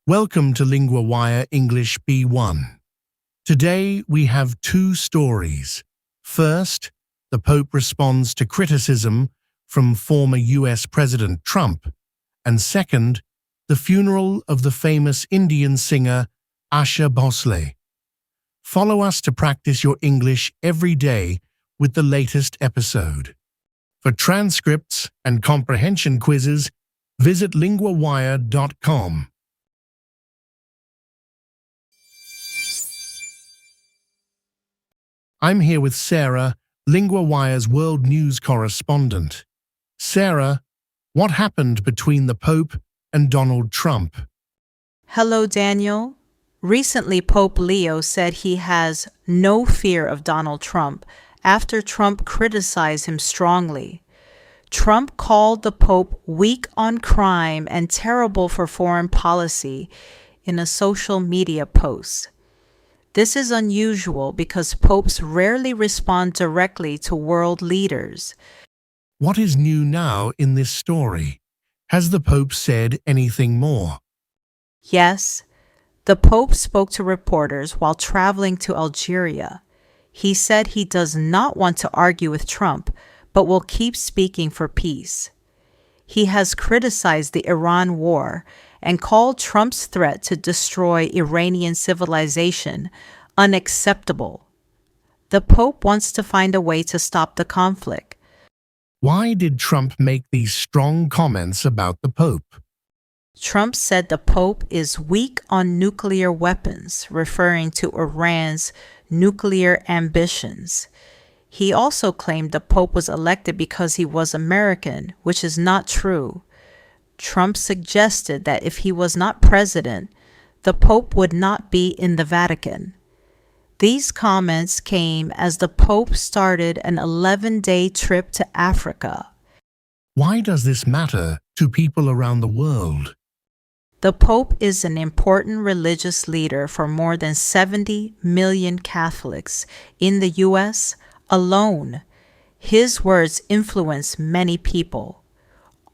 Welcome to Lingua Wire English B1. Today we have two stories. First, the Pope responds to criticism from former US President Trump. And second, the funeral of the famous Indian singer Asha Bhosle. Follow us to practice your English every day with the latest episode. For transcripts and comprehension quizzes, visit linguawire.com. I'm here with Sarah, Lingua Wire's world news correspondent. Sarah, what happened between the Pope and Donald Trump? Hello, Daniel. Recently, Pope Leo said he has no fear of Donald Trump after Trump criticized him strongly. Trump called the Pope weak on crime and terrible for foreign policy in a social media post. This is unusual because popes rarely respond directly to world leaders. What is new now in this story? Has the Pope said anything more? Yes, the Pope spoke to reporters while traveling to Algeria. He said he does not want to argue with Trump, but will keep speaking for peace. He has criticized the Iran war and called Trump's threat to destroy Iranian civilization unacceptable. The Pope wants to find a way to stop the conflict. Why did Trump make these strong comments about the Pope? Trump said the Pope is weak on nuclear weapons, referring to Iran's nuclear ambitions. He also claimed the Pope was elected because he was American, which is not true. Trump suggested that if he was not president, the Pope would not be in the Vatican. These comments came as the Pope started an 11-day trip to Africa. Why does this matter to people around the world? The Pope is an important religious leader for more than 70 million Catholics in the U.S. alone. His words influence many people.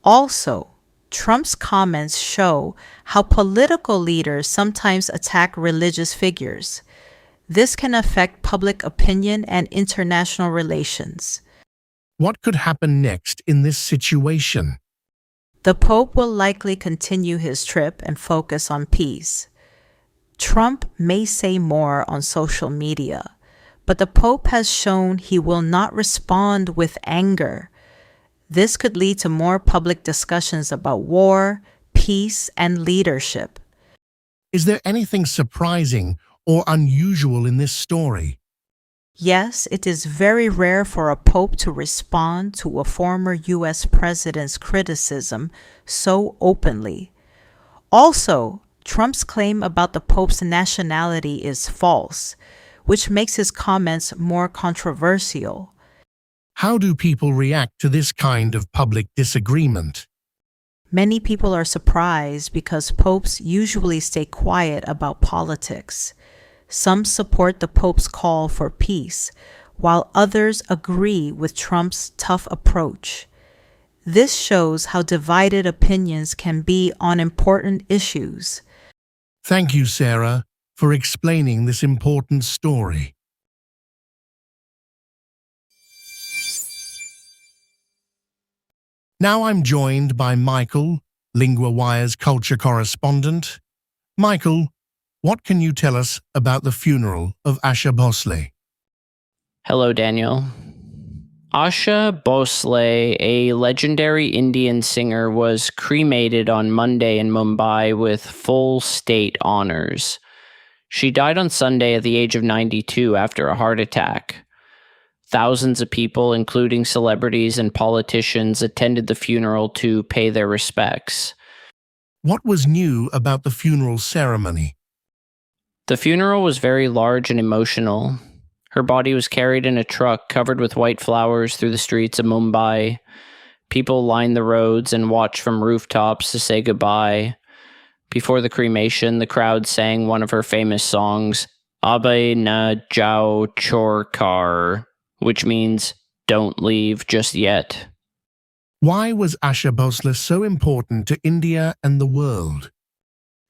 Also, Trump's comments show how political leaders sometimes attack religious figures. This can affect public opinion and international relations. What could happen next in this situation? The Pope will likely continue his trip and focus on peace. Trump may say more on social media, but the Pope has shown he will not respond with anger. This could lead to more public discussions about war, peace, and leadership. Is there anything surprising or unusual in this story? Yes, it is very rare for a pope to respond to a former U.S. president's criticism so openly. Also, Trump's claim about the pope's nationality is false, which makes his comments more controversial. How do people react to this kind of public disagreement? Many people are surprised because popes usually stay quiet about politics. Some support the Pope's call for peace, while others agree with Trump's tough approach. This shows how divided opinions can be on important issues. Thank you, Sarah, for explaining this important story. Now I'm joined by Michael, Lingua Wire's culture correspondent. Michael, what can you tell us about the funeral of Asha Bhosle? Hello, Daniel. Asha Bhosle, a legendary Indian singer, was cremated on Monday in Mumbai with full state honors. She died on Sunday at the age of 92 after a heart attack. Thousands of people, including celebrities and politicians, attended the funeral to pay their respects. What was new about the funeral ceremony? The funeral was very large and emotional. Her body was carried in a truck covered with white flowers through the streets of Mumbai. People lined the roads and watched from rooftops to say goodbye. Before the cremation, the crowd sang one of her famous songs, Abhi na jao chorkar, which means, don't leave just yet. Why was Asha Bhosle so important to India and the world?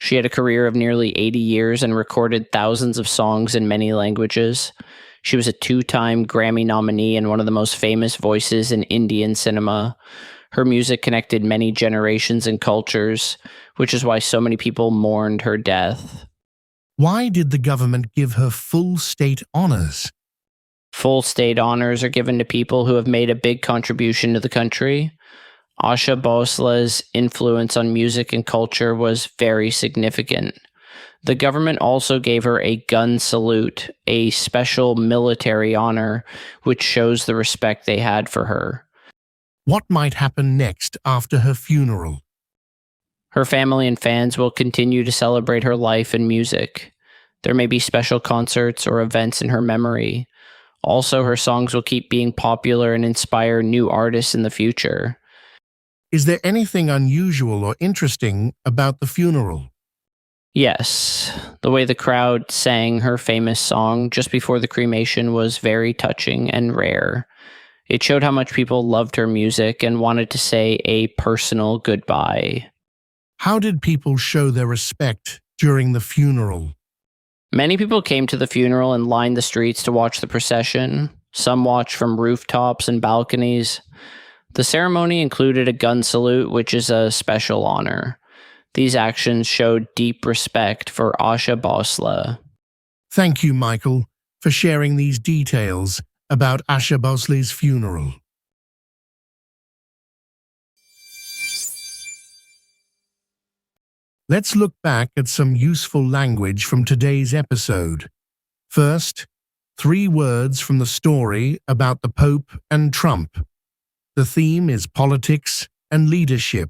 She had a career of nearly 80 years and recorded thousands of songs in many languages. She was a 2-time Grammy nominee and one of the most famous voices in Indian cinema. Her music connected many generations and cultures, which is why so many people mourned her death. Why did the government give her full state honors? Full state honors are given to people who have made a big contribution to the country. Asha Bhosle's influence on music and culture was very significant. The government also gave her a gun salute, a special military honor, which shows the respect they had for her. What might happen next after her funeral? Her family and fans will continue to celebrate her life and music. There may be special concerts or events in her memory. Also, her songs will keep being popular and inspire new artists in the future. Is there anything unusual or interesting about the funeral? Yes, the way the crowd sang her famous song just before the cremation was very touching and rare. It showed how much people loved her music and wanted to say a personal goodbye. How did people show their respect during the funeral? Many people came to the funeral and lined the streets to watch the procession. Some watched from rooftops and balconies. The ceremony included a gun salute, which is a special honor. These actions showed deep respect for Asha Bhosle. Thank you, Michael, for sharing these details about Asha Bhosle's funeral. Let's look back at some useful language from today's episode. First, 3 words from the story about the Pope and Trump. The theme is politics and leadership.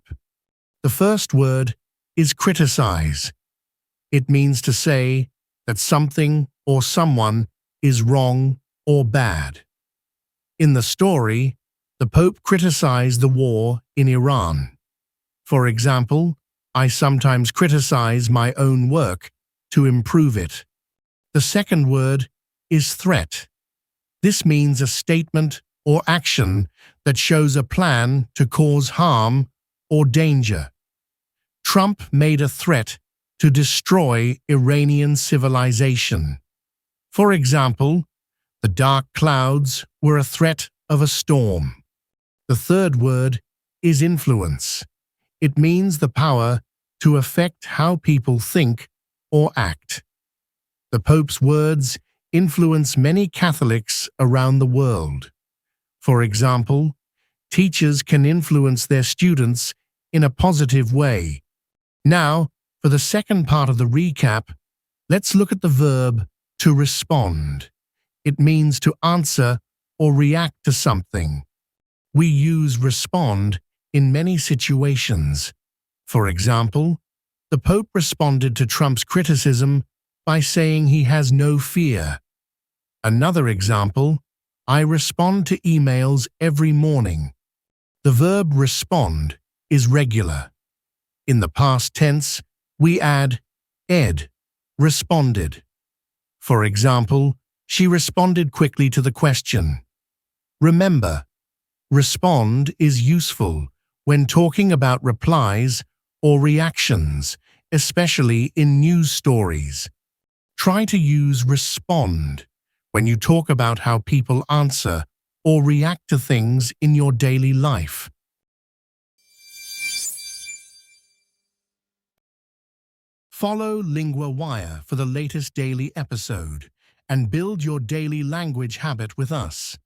The first word is criticize. It means to say that something or someone is wrong or bad. In the story, the Pope criticized the war in Iran. For example, I sometimes criticize my own work to improve it. The second word is threat. This means a statement or action that shows a plan to cause harm or danger. Trump made a threat to destroy Iranian civilization. For example, the dark clouds were a threat of a storm. The third word is influence. It means the power to affect how people think or act. The Pope's words influence many Catholics around the world. For example, teachers can influence their students in a positive way. Now, for the second part of the recap, let's look at the verb to respond. It means to answer or react to something. We use respond in many situations. For example, the Pope responded to Trump's criticism by saying he has no fear. Another example, I respond to emails every morning. The verb respond is regular. In the past tense, we add ed, responded. For example, she responded quickly to the question. Remember, respond is useful when talking about replies or reactions, especially in news stories. Try to use respond when you talk about how people answer or react to things in your daily life. Follow Lingua Wire for the latest daily episode and build your daily language habit with us.